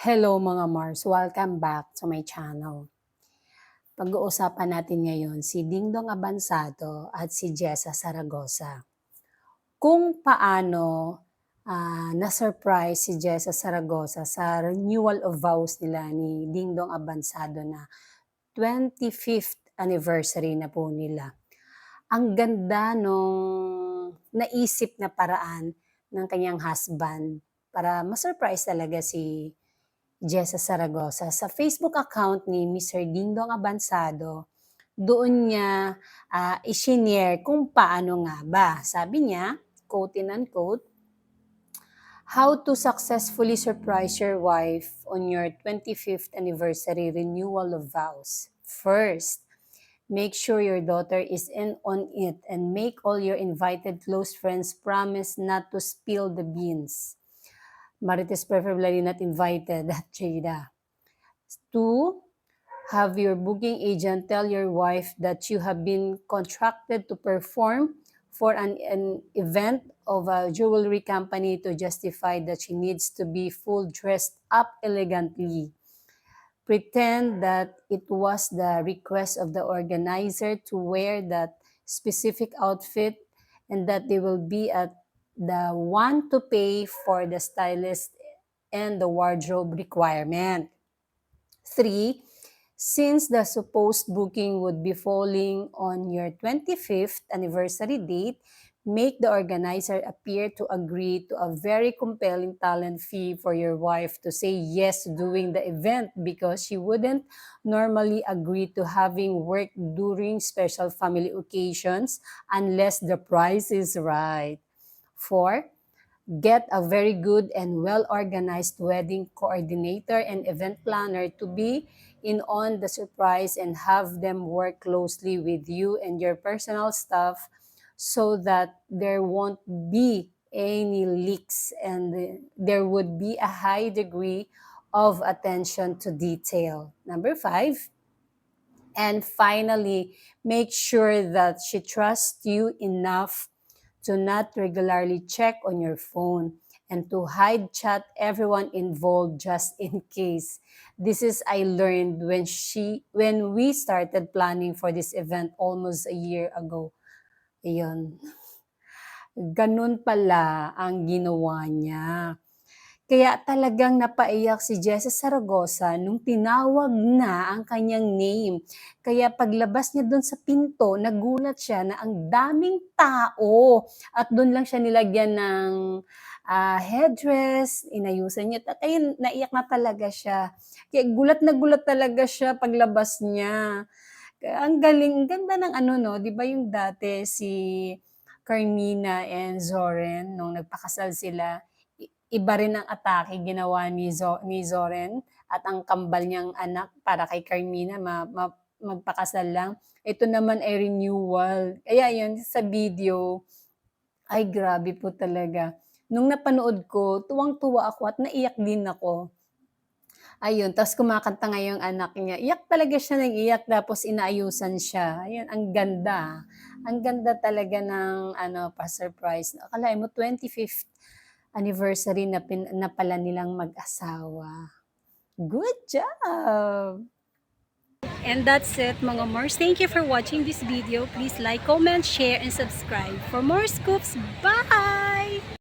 Hello mga Mars, welcome back to my channel. Pag-uusapan natin ngayon si Dingdong Abansado at si Jessa Saragosa. Kung paano na-surprise si Jessa Saragosa sa renewal of vows nila ni Dingdong Abansado na 25th anniversary na po nila. Ang ganda nung naisip na paraan ng kanyang husband para ma-surprise talaga si Jessa Saragosa. Sa Facebook account ni Mr. Dingdong Abansado, doon niya i-share kung paano nga ba. Sabi niya, quote and unquote, "How to successfully surprise your wife on your 25th anniversary renewal of vows. First, make sure your daughter is in on it and make all your invited close friends promise not to spill the beans. Marites preferably not invited at Jada. 2, have your booking agent tell your wife that you have been contracted to perform for an event of a jewelry company to justify that she needs to be full dressed up elegantly. Pretend that it was the request of the organizer to wear that specific outfit and that they will be at the one to pay for the stylist and the wardrobe requirement. 3, since the supposed booking would be falling on your 25th anniversary date, make the organizer appear to agree to a very compelling talent fee for your wife to say yes to doing the event because she wouldn't normally agree to having work during special family occasions unless the price is right. 4, get a very good and well-organized wedding coordinator and event planner to be in on the surprise and have them work closely with you and your personal staff so that there won't be any leaks and there would be a high degree of attention to detail. Number 5, and finally, make sure that she trusts you enough to not regularly check on your phone and to hide chat everyone involved just in case. This is I learned when we started planning for this event almost a year ago. Ayun. Ganun pala ang ginawa niya. Kaya talagang napaiyak si Jessa Saragosa nung tinawag na ang kanyang name. Kaya paglabas niya doon sa pinto, nagulat siya na ang daming tao at doon lang siya nilagyan ng headdress, inayusan niya. Kaya naiyak na talaga siya. Kaya gulat na gulat talaga siya paglabas niya. Ang galing, ang ganda ng ano no, 'di ba yung dati si Carmina and Zoren nung nagpakasal sila, iba rin ang atake ginawa ni Zoren at ang kambal niyang anak para kay Carmina magpakasal lang. Ito naman ay renewal. Kaya yun sa video, ay grabe po talaga. Nung napanood ko, tuwang-tuwa ako at naiyak din ako. Ayun, tapos kumakanta nga yung anak niya. Iyak talaga siya ng iyak tapos inaayusan siya. Ayun, ang ganda. Ang ganda talaga ng ano, pa-surprise. Akalain mo 25th anniversary na pala nilang mag-asawa. Good job! And that's it mga Mars. Thank you for watching this video. Please like, comment, share, and subscribe. For more scoops, bye!